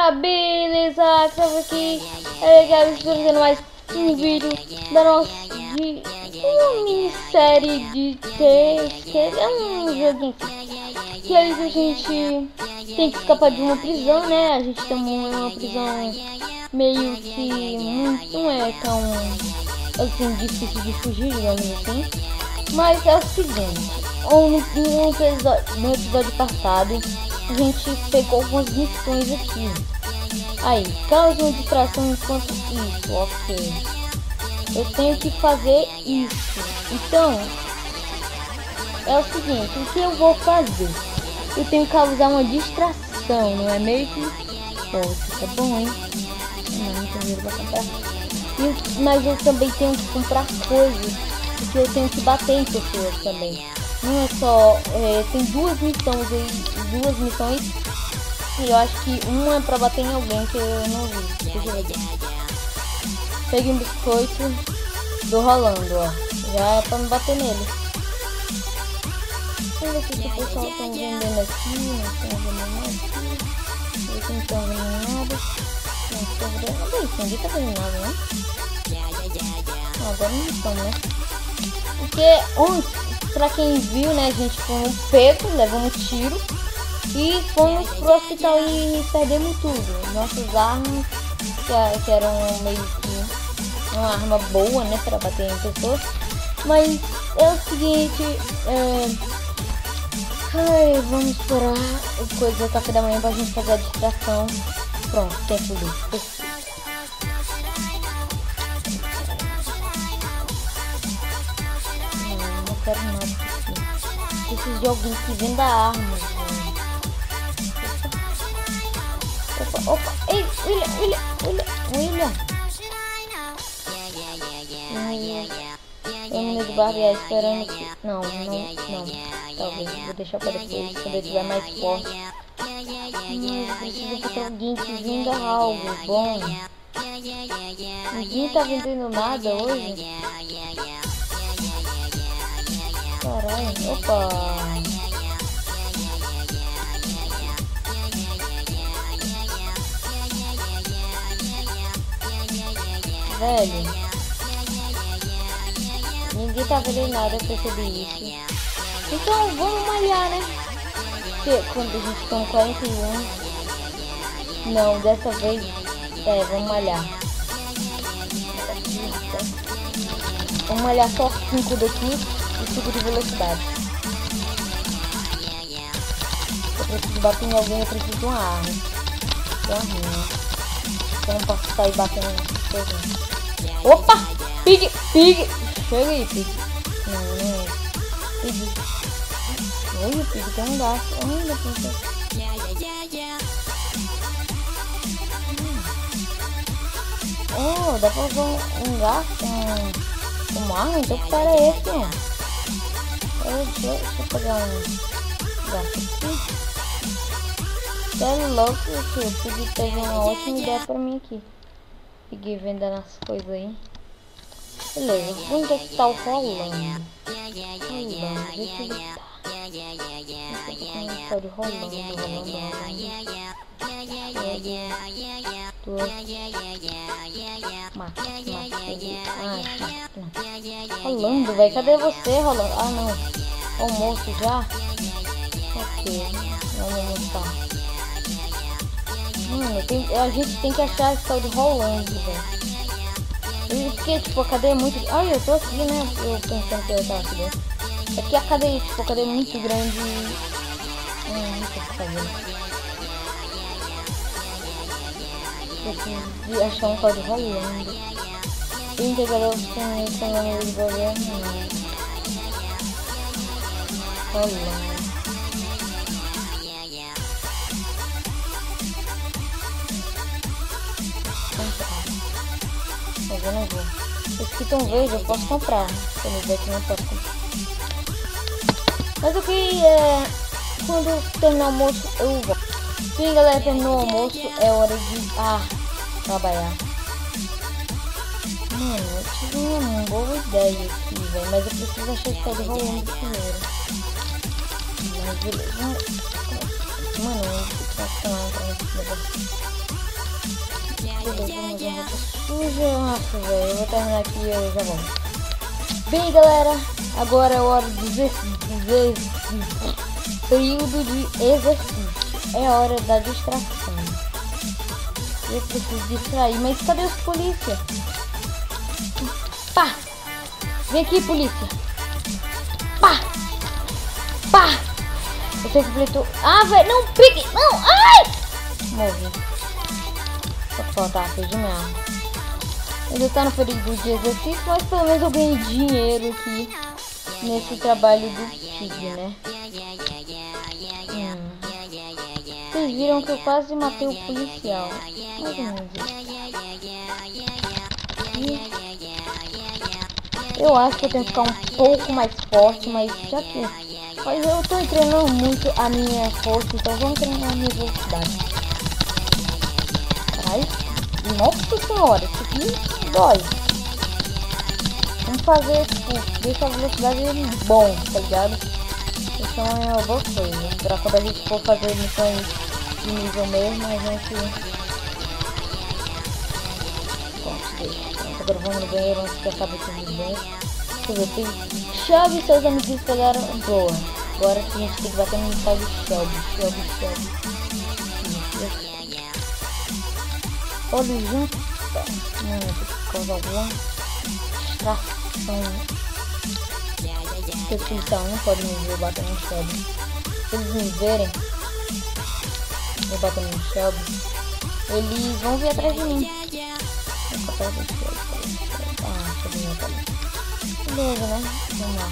Opa, beleza? Estamos aqui, galera, trazendo mais um vídeo da nossa de uma minissérie de texto. É um joguinho que aí a gente tem que escapar de uma prisão, né? A gente tem uma prisão meio que não é tão assim difícil de fugir, digamos assim. Mas é o seguinte, no episódio passado a gente pegou algumas missões aqui. Aí, causa uma distração enquanto isso, ok. Eu tenho que fazer isso. Então, é o seguinte, o que eu vou fazer? Eu tenho que causar uma distração, não é mesmo? Pô, isso tá bom, hein? Não tem dinheiro pra comprar. Mas eu também tenho que comprar coisas, porque eu tenho que bater em pessoas também. Não é só... tem duas missões e eu acho que uma é pra bater em alguém que eu não vi. Deixa eu ver. Peguei um biscoito do Rolando, ó. Já é pra me bater nele. Vamos ver se o pessoal tá vendendo aqui. Não estão vendendo nada aqui. Ver se não estão vendendo nada. Não estão vendendo nada. Ninguém tá vendendo nada, né? Agora não estão, né? Porque ontem, pra quem viu, né, a gente foi um pego, levamos um tiro e fomos pro hospital e perdemos tudo. Nossas armas, que eram meio que uma arma boa, né, pra bater em pessoas. Mas é o seguinte, vamos esperar coisa do café da manhã pra gente fazer a distração. Pronto, tempo livre. Não quero nada disso. Preciso de alguém que venda armas. Opa, ei, William. Eu no meio do barbear esperando que... Não. Talvez, vou deixar para depois, quando eu estiver mais forte. Eu preciso encontrar alguém que venda algo bom. Ninguém tá vendendo nada hoje. Caralho, opa. Velho, ninguém tá vendendo nada, eu percebi isso. Então vamos malhar, né? Porque quando a gente tem 41. Não, dessa vez vamos malhar. Vamos malhar só 5 daqui e 5 de velocidade. Eu preciso bater em alguém, eu preciso de uma arma. Eu não posso sair batendo em pessoas. Opa! Pig! Chega aí, Pig. Não é Pig. Oi, Pig, tem um gato. Ainda tem dá pra usar um gato, uma arma? Então que cara é esse, ó? Deixa eu pegar um gato aqui. Sério, logo que o Pig teve uma ótima ideia pra mim aqui. Peguei vendendo as coisas aí. Beleza, onde é que tá o Rolando? Deixa eu ver se ele tá. Pode Rolando. Rolando, velho, cadê você, Rolando? Ah, não. Almoço já? Ok, vamos almoçar. Mano, a gente tem que achar esse tal de Rolando, velho. Porque, tipo, a cadeia é muito... Ai, eu tô aqui, né? Eu pensando que eu tava aqui dentro. É que a cadeia, tipo, a cadeia é muito grande. Não sei o que fazer. Preciso de achar um tal de Rolando. Integrador com esse nome de governo, não. Rolando. Mas eu não vou. Esse que tão verde eu posso comprar. Se eu ver que não posso comprar. Mas o que quando terminar o almoço eu vou. Sim, galera, terminou o almoço. É hora de trabalhar. Mano, eu tive uma boa ideia aqui, velho. Mas eu preciso achar esse tal de Rolando primeiro. Mas beleza. Mano, eu vou ficar nesse negócio. beleza, vamos ver roupa suja. Nossa, velho, eu vou terminar aqui e eu já volto. Bem, galera, agora é hora do período de exercício. É hora da distração. Eu preciso distrair, mas cadê os polícia? Pá! Vem aqui, polícia! Pá! Pá! Você completou. Ah, velho, não pique! Não! Ai! Morri. Só falta feio de minha. Ainda tá no período de exercício, mas pelo menos eu ganhei dinheiro aqui nesse trabalho do Pig, né? Vocês viram que eu quase matei o policial. Mais ou menos isso. Eu acho que eu tenho que ficar um pouco mais forte, mas já que... Mas eu tô treinando muito a minha força, então vamos treinar a minha velocidade. Caralho. Nossa senhora, isso aqui dói. Vamos fazer, tipo, deixar a velocidade bom, tá ligado? Isso é uma boa coisa. Pra quando a gente for fazer missões de nível mesmo, a gente... Pronto, deixa. Pronto, agora vamos no banheiro antes que acabe tudo bem. Deixa eu ver, tem Shelby e seus amiguinhos pegaram boa. Agora a gente tem que bater no tal de Shelby. Olha junto. Não, tem que causar alguma distração. Porque o policial não pode me ver batendo no Shelby. Se eles me verem eu batendo no Shelby, eles vão vir atrás de mim. Ah, Shelby não tá ali. Beleza, né? Vamos lá.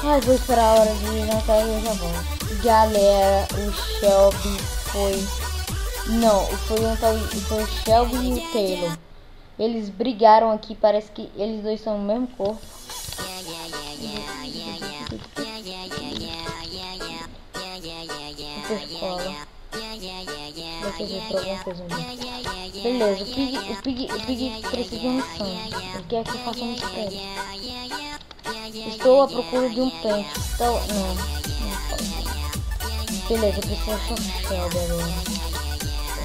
Ai, vou esperar a hora de jantar e eu já volto. Galera, o Shelby foi... Não, foi o Shelby e o Taylor. Eles brigaram aqui, parece que eles dois são o mesmo corpo. Superescola. Deixa eu ver pra alguma coisa ali. Beleza, o Pig precisa de uma missão. Ele quer que eu faça uma missão pra ele. Estou à procura de um pente. Então, não pode. Beleza, eu preciso achar o Shelby agora.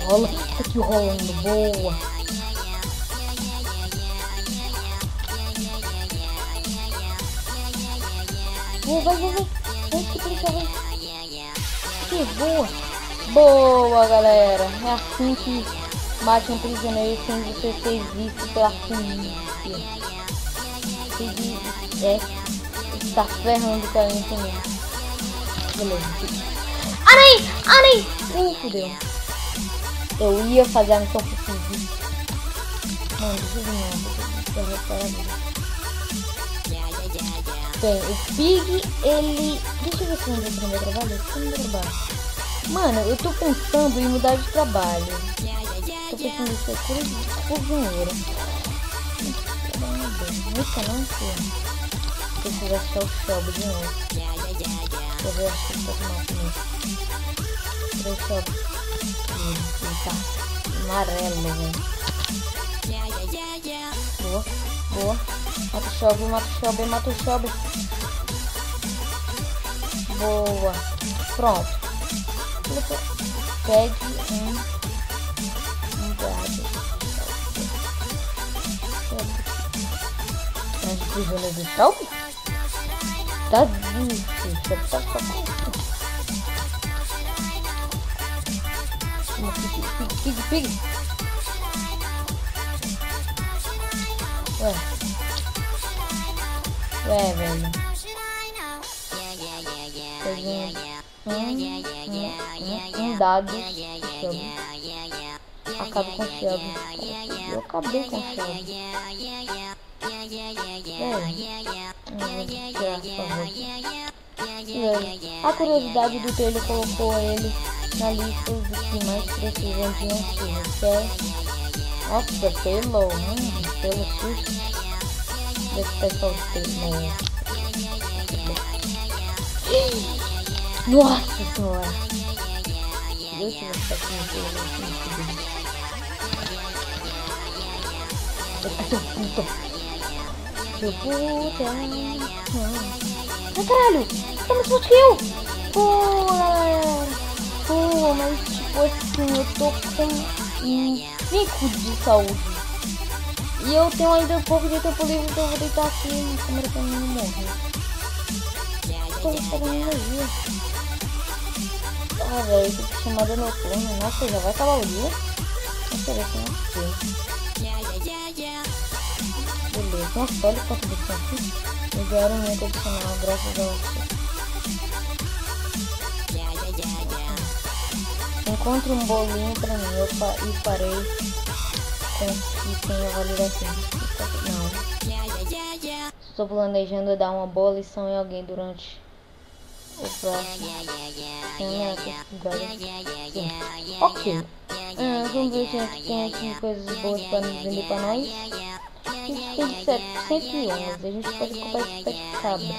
Rola, tá aqui rolando, boa. Vai. Vem aqui, policial, vem. Aqui, boa. Boa, galera. É assim que mate um prisioneiro sem você ser visto pela polícia. Tá ferrando com a gente também. Beleza. Anei! Fudeu. Eu ia fazer a missão possível. Mano, deixa eu ver. Bem, o Pig, ele... Deixa eu ver se eu vou pro meu trabalho. Mano, eu tô pensando em mudar de trabalho. Tô pensando em ser cozinheiro. Não sei. Preciso achar o Shelby de novo. Eu vou achar que tá mal comigo. Cadê o Shelby? Ele tá amarelo, velho. Boa. Mata o Shelby. Boa. Pronto. Pegue um dado. Mas o prisioneiro do Shelby? Tá difícil. Pig. Ué, velho. Um dado. Shelby. Acabo com o Shelby. Eu acabei com o Shelby. A curiosidade do Taylor colocou ele na lista dos que mais precisam de um filho. Nossa, Taylor, Taylor Swift. Deixa eu testar o Taylor. Nossa senhora. Deixa eu ver se aqui no Taylor. Seu puta. Ai, caralho. Tá mais forte que eu. Pô, galera. Pô, mas tipo assim, eu tô com 5 de saúde. E eu tenho ainda um pouco de tempo livre, então eu vou deitar aqui na câmera pra mim não morrer. Tô pegando energia. Ah, velho, que chamada noturna. Nossa, já vai acabar o dia? Deixa eu ver se não sei. Beleza, nossa, olha quanto de tempo aqui. Me deram um adicional, graças a você. Encontre um bolinho pra mim, e farei com que tenha validação. Não. Estou planejando dar uma boa lição em alguém durante o próximo. Ok. Vamos ver se tem aqui coisas boas para vender para nós. Isso tem de 111. A gente pode comprar esse pé de cabra.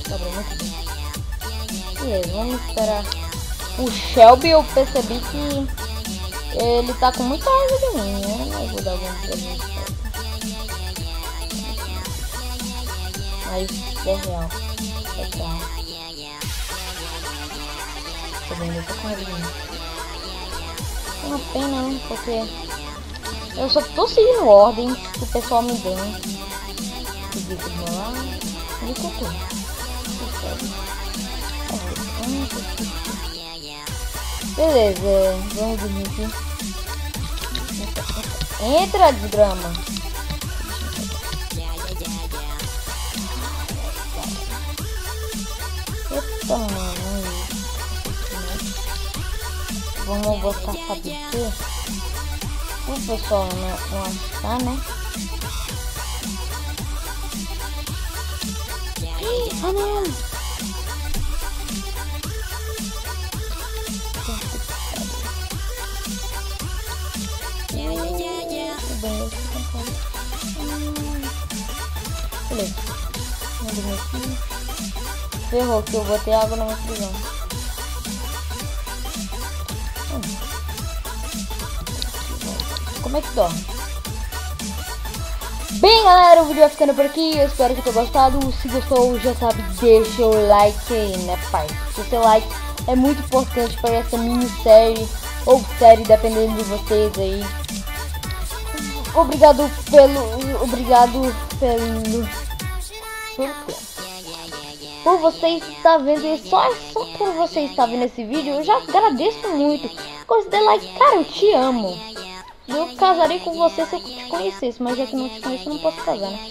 Cabra muito bem. Beleza, vamos esperar. O Shelby, eu percebi que ele tá com muita raiva de mim, né? Eu vou dar alguma coisa. Mas é real. É real. Tô vendo, eu tô com raiva de mim. É uma pena, né? Porque eu só tô seguindo ordens que o pessoal me deu. Seguir do meu lado. E que eu tô. Beleza, vamos dormir aqui. Entra, desgrama. Eita, mano. Vamos botar, sabe o quê? O pessoal não achar, né? Ah, não! Beleza. Vamos dormir aqui. Ferrou que eu botei água na minha prisão. Como é que dorme? Bem, galera, o vídeo vai ficando por aqui. Eu espero que tenha gostado. Se gostou, já sabe, deixa o like aí, né, pai? O seu like é muito importante para essa minissérie ou série, dependendo de vocês aí. Obrigado por você estar vendo e só por você estar vendo esse vídeo, eu já agradeço muito. Considere like, cara, eu te amo. Eu casaria com você se eu te conhecesse, mas já que não te conheço, eu não posso casar, né?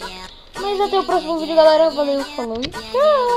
Mas até o próximo vídeo, galera. Valeu, falou e tchau!